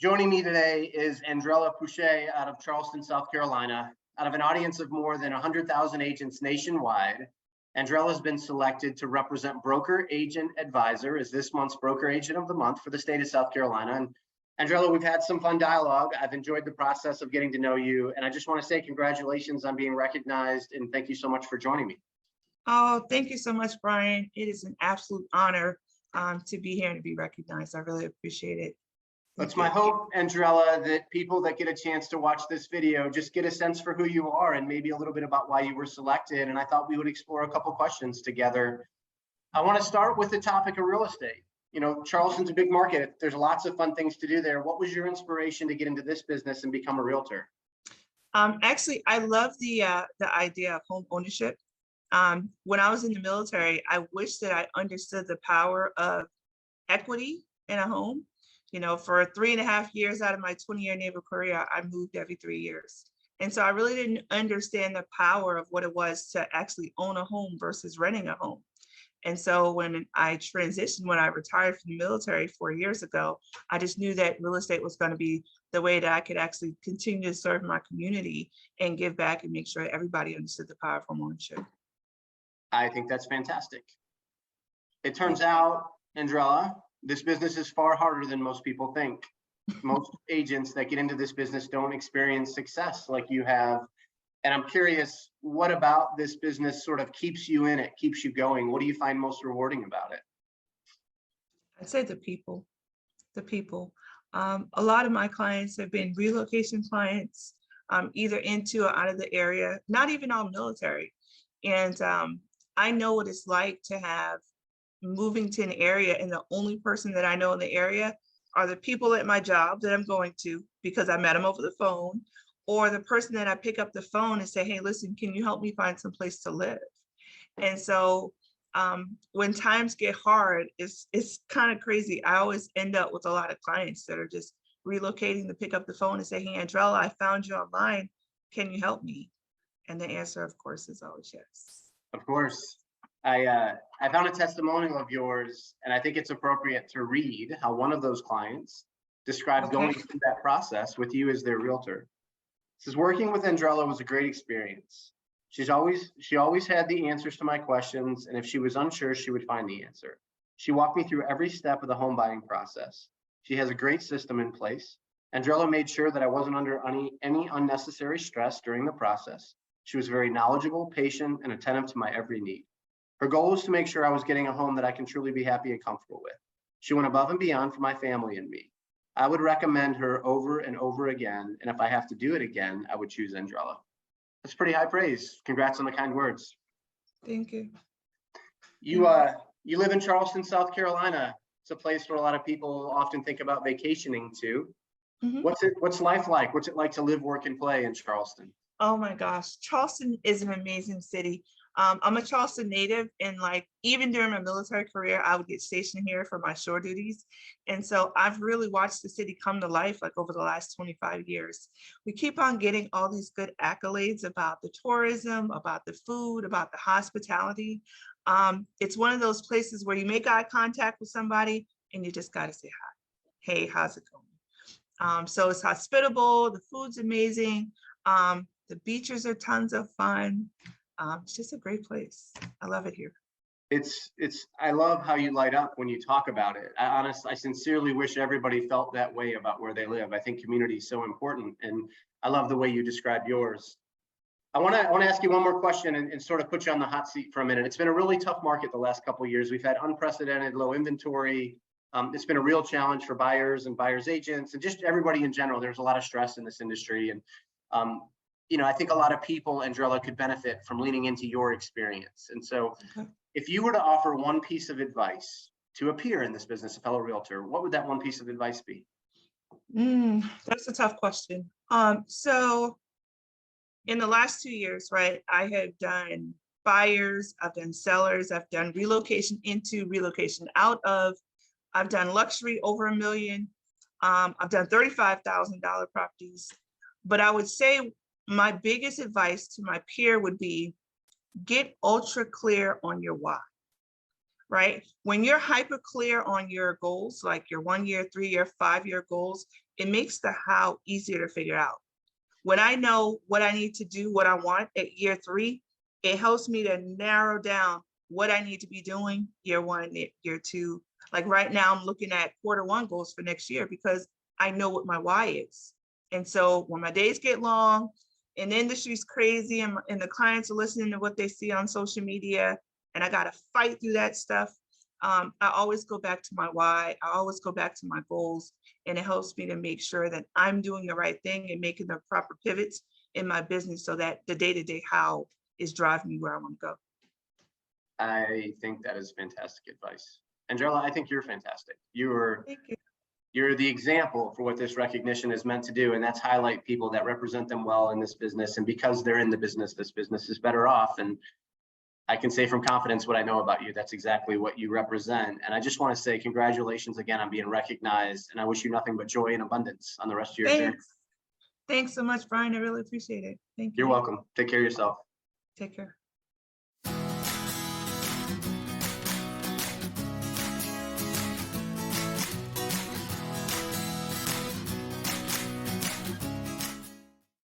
Joining me today is Andrella Pusha out of Charleston, South Carolina. Out of an audience of more than 100,000 agents nationwide, Andrella has been selected to represent Broker Agent Advisor as this month's Broker Agent of the Month for the state of South Carolina. And Andrella, we've had some fun dialogue. I've enjoyed the process of getting to know you. And I just want to say congratulations on being recognized and thank you so much for joining me. Oh, thank you so much, Brian. It is an absolute honor to be here and to be recognized. I really appreciate it. It's my hope, Andrella, that people that get a chance to watch this video just get a sense for who you are and maybe a little bit about why you were selected. And I thought we would explore a couple questions together. I want to start with the topic of real estate. You know, Charleston's a big market. There's lots of fun things to do there. What was your inspiration to get into this business and become a realtor? Actually, I love the idea of home ownership. When I was in the military, I wish that I understood the power of equity in a home. You know, for 3.5 years out of my 20-year naval career, I moved every 3 years. And so I really didn't understand the power of what it was to actually own a home versus renting a home. And so when I transitioned, when I retired from the military 4 years ago, I just knew that real estate was going to be the way that I could actually continue to serve my community and give back and make sure everybody understood the power of home ownership. I think that's fantastic. It turns out, Andrella, this business is far harder than most people think. Most agents that get into this business don't experience success like you have. And I'm curious, what about this business sort of keeps you in it, keeps you going? What do you find most rewarding about it? I'd say the people. A lot of my clients have been relocation clients, either into or out of the area, not even all military. And I know what it's like to have moving to an area and the only person that I know in the area are the people at my job that I'm going to because I met them over the phone, or the person that I pick up the phone and say, hey, listen, can you help me find some place to live? And so when times get hard, it's kind of crazy. I always end up with a lot of clients that are just relocating to pick up the phone and say, hey, Andrella, I found you online. Can you help me? And the answer, of course, is always yes. Of course. I found a testimonial of yours, and I think it's appropriate to read how one of those clients described going through that process with you as their realtor. It says, working with Andrella was a great experience. She always had the answers to my questions, and if she was unsure, she would find the answer. She walked me through every step of the home buying process. She has a great system in place. Andrella made sure that I wasn't under any unnecessary stress during the process. She was very knowledgeable, patient, and attentive to my every need. Her goal was to make sure I was getting a home that I can truly be happy and comfortable with. She went above and beyond for my family and me. I would recommend her over and over again, and if I have to do it again, I would choose Andrella. That's pretty high praise. Congrats on the kind words. Thank you. You live in Charleston, South Carolina. It's a place where a lot of people often think about vacationing to. Mm-hmm. What's life like? What's it like to live, work, and play in Charleston? Oh my gosh, Charleston is an amazing city. I'm a Charleston native, and like even during my military career, I would get stationed here for my shore duties. And so I've really watched the city come to life like over the last 25 years. We keep on getting all these good accolades about the tourism, about the food, about the hospitality. It's one of those places where you make eye contact with somebody and you just gotta say hi. Hey, how's it going? So it's hospitable, the food's amazing. The beaches are tons of fun. It's just a great place. I love it here. I love how you light up when you talk about it. I sincerely wish everybody felt that way about where they live. I think community is so important, and I love the way you describe yours. I want to ask you one more question and sort of put you on the hot seat for a minute. It's been a really tough market the last couple of years. We've had unprecedented low inventory. It's been a real challenge for buyers and buyers agents and just everybody in general. There's a lot of stress in this industry, and you know, I think a lot of people, Andrella, could benefit from leaning into your experience. And so if you were to offer one piece of advice to a peer in this business, a fellow realtor, what would that one piece of advice be? That's a tough question. So in the last 2 years, right, I have done buyers, I've done sellers, I've done relocation into, relocation out of, I've done luxury over $1 million. I've done $35,000 properties. But I would say my biggest advice to my peer would be get ultra clear on your why. right? When you're hyper clear on your goals, like your 1 year, 3 year, 5 year goals, it makes the how easier to figure out. When I know what I need to do, what I want at year 3, it helps me to narrow down what I need to be doing year 1, year 2. Like right now, I'm looking at Q1 goals for next year because I know what my why is. And so when my days get long and the industry's crazy and the clients are listening to what they see on social media, and I got to fight through that stuff, I always go back to my why. I always go back to my goals, and it helps me to make sure that I'm doing the right thing and making the proper pivots in my business so that the day-to-day how is driving me where I want to go. I think that is fantastic advice. Andrella, I think you're fantastic. You're Thank you. You're the example for what this recognition is meant to do, and that's highlight people that represent them well in this business. And because they're in the business, this business is better off. And I can say from confidence what I know about you. That's exactly what you represent. And I just want to say congratulations again on being recognized. And I wish you nothing but joy and abundance on the rest of your journey. Thanks. Thanks so much, Brian. I really appreciate it. Thank you. You're welcome. Take care of yourself. Take care.